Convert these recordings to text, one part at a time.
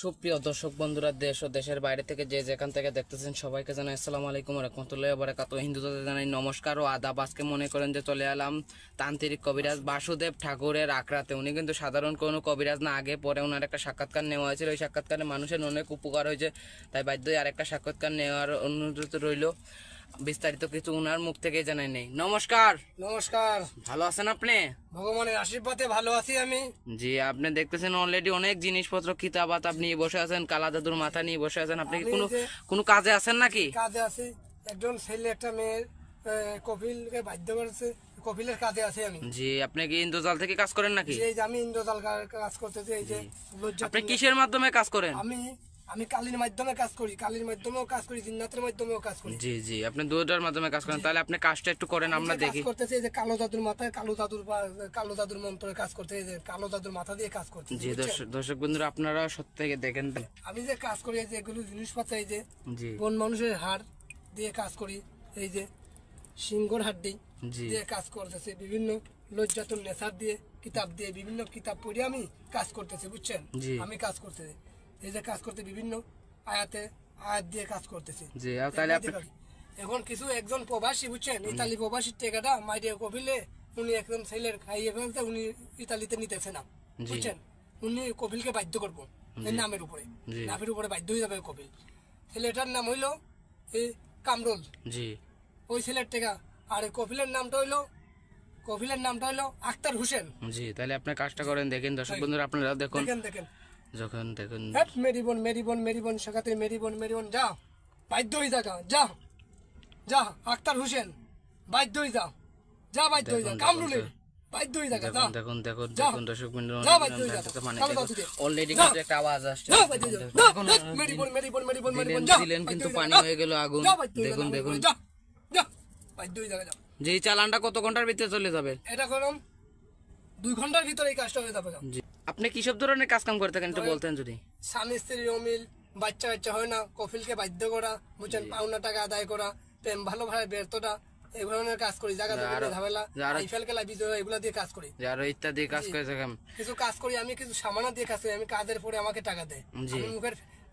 সুপ্রিয় দর্শক বন্ধুরা, দেশ ও দেশের বাইরে থেকে যে যেখান থেকে দেখতেছেন সবাইকে জানাই আসসালামু আলাইকুম ওয়া রাহমাতুল্লাহি ওয়া বারাকাতুহু। হিন্দুদের জানাই নমস্কার ও আদাব। আজকে মনে করেন যে চলে এলাম তান্ত্রিক কবিরাজ বাসুদেব ঠাকুরের আখড়াতে। উনি কিন্তু সাধারণ কোনো কবিরাজ না, আগে পরে ওনার একটা সাক্ষাৎকার নেওয়া হয়েছিল। ওই সাক্ষাৎকারে মানুষের অনেক উপকার হয়েছে, তাই বাধ্যই আরেকটা সাক্ষাৎকার নেওয়ার অনুরোধ রইল। বিস্তারিত কিছু ওনার মুখ থেকেই জানাই নেই। নমস্কার। নমস্কার। ভালো আছেন আপনি? ভগবানের আশীর্বাদে ভালো আছি আমি। জি, আপনি দেখতেছেন অলরেডি অনেক জিনিসপত্র কিতাব আতাব নিয়ে বসে আছেন, কালা জাদুর মাথা নিয়ে বসে আছেন। আপনি কি আমি কোনো যে- কোনো কাজে আছেন নাকি? কাজে আছি। একজন ছেলে একটা মেয়ের কপিলকে বাধ্য করেছে, কপিলের কাজে আছি আমি। জি, আপনি কি ইন্দ্রজাল থেকে কাজ করেন নাকি? এই যে আমি ইন্দ্রজাল কাজ করতেছি, এই যে লজ্জা। আপনি কিসের মাধ্যমে কাজ করেন? আমি আমি কালীর মাধ্যমে কাজ করি, কালীর মাধ্যমেও কাজ করি, জিন্নাতের মাধ্যমেও কাজ করি। জি জি, আপনি দুটার মাধ্যমে কাজ করেন। তাহলে আপনি কাজটা একটু করেন, আমি আমরা যে দেখি। কাজ করতেছি, এই যে কালো জাদুর মাথায় কালো জাদুর মন্ত্রে কাজ করতে, এই যে কালো জাদুর মাথা দিয়ে কাজ করতে। জি, দর্শক বন্ধুরা আপনারা সত্যি থেকে দেখেন। আমি যে কাজ করি, এই যে এগুলো জিনিসপত্র, এই যে জি বন মানুষের হাড় দিয়ে কাজ করি, এই যে সিংহর হাড্ডি জি দিয়ে কাজ করতেছে, বিভিন্ন লজ্জাতুন নেশার দিয়ে কিতাব দিয়ে বিভিন্ন কিতাব পড়ে আমি কাজ করতেছি, বুঝছেন? জি। আমি কাজ করতেছি, এই যে কাজ করতে বিভিন্ন আয়াত দিয়ে কাজ করতেছি। জি, আর তাহলে আপনি এখন একজন প্রবাসী, বুঝছেন, ইতালি প্রবাসীর টেকাটা মাইরে কপিলে উনি একজন ছেলের খাইয়ে ফেলতে, উনি ইতালিতে নিতেছে না, জি। বুঝছেন? উনি কপিলকে বাধ্য করবো এই নামের উপরে, জি। নামের উপরে বাধ্য হয়ে যাবে কপিল। ছেলেটার নাম হইলো এই কামরুল, জি ওই ছেলের টেকা। আর এই কপিলের নামটা হইলো আখতার হোসেন। জি, তাহলে আপনি কাজটা করেন, দেখেন দর্শক বন্ধুরা আপনারা দেখুন। দেখেন যখন দেখুন হ্যাট মেরিবন সাকাতে মেরিবন যা, বাধ্য হয়ে যা আখতার হোসেন, বাধ্য হয়ে যা বাধ্য হয়ে যা, কামরুলের বাধ্য হয়ে যা, দেখুন দেখুন দেখুন যা। দেখুন দর্শক বন্ধুরা যা বাধ্য হয়ে যা, মানে কালো জাদু দে। অলরেডি যা। কিন্তু একটা আওয়াজ আসছে। যা বাধ্য হয়ে যা, দেখুন, মেরিবন দিলেন যা, দিলেন বাধ্য কিন্তু হয়ে যা, পানি যা। হয়ে গেল আগুন। যা বাধ্য হয়ে যা, দেখুন দেখুন যা বাধ্য হয়ে যা। যে এই চালানটা কত ঘন্টার ভিতরে চলে যাবে? এটা করুন 2 ঘন্টার ভিতরে এই কাজটা হয়ে যাবে। জি, আপনি কি সব ধরনের কাজ কাম করে থাকেন একটু বলতেন যদি। স্বামী স্ত্রীর অমিল, বাচ্চা হয় না, কফিলকে বাধ্য করা, বুঝছেন, পাওনা টাকা আদায় করা, প্রেম ভালোভাবে ব্যর্থতা, এই ধরনের কাজ করি। জায়গা ঝামেলা, আইফেল খেলা, বিজয়, এগুলা দিয়ে কাজ করি। যারা ইত্যাদি কাজ করে থাকেন। কিছু কাজ করি আমি, কিছু সামানা দিয়ে কাজ করি আমি। কাজের পরে আমাকে টাকা দেয়। জি।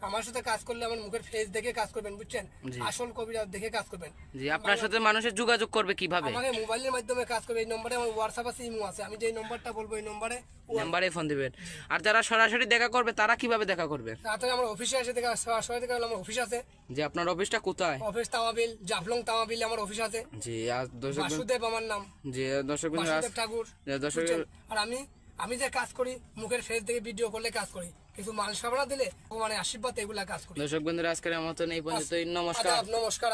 আমার সাথে কাজ করলে আমার মুখের ফেস দেখে কাজ করবেন, বুঝছেন? আসল কবিরাজ দেখে কাজ করবেন। জি, আপনার সাথে মানুষের যোগাযোগ করবে কিভাবে? আমাকে মোবাইলের মাধ্যমে কাজ করবে। এই নম্বরে আমার হোয়াটসঅ্যাপ আছে, ইমো আছে। আমি যে নম্বরটা বলবো এই নাম্বারে ফোন দিবেন। আর যারা সরাসরি দেখা করবে তারা কিভাবে দেখা করবে? তাড়াতাড়ি আমার অফিসে এসে দেখা, আমার অফিস আছে। যে আপনার অফিসটা কোথায়? অফিস তাওয়াবিল, জাফলং তাওয়াবিল আমার অফিস আছে। জি, আর দর্শক বাসুদেব আমার নাম, যে দর্শক বাসুদেব ঠাকুর। দর্শক বুঝছেন? আর আমি যে কাজ করি, মুখের ফেস দেখে ভিডিও করলে কাজ করি, কিছু মাল সাবানা দিলে মানে আশীর্বাদ, এগুলা কাজ করি। দর্শক বন্ধুরা আজকের মতন এই পর্যন্তই। নমস্কার। নমস্কার।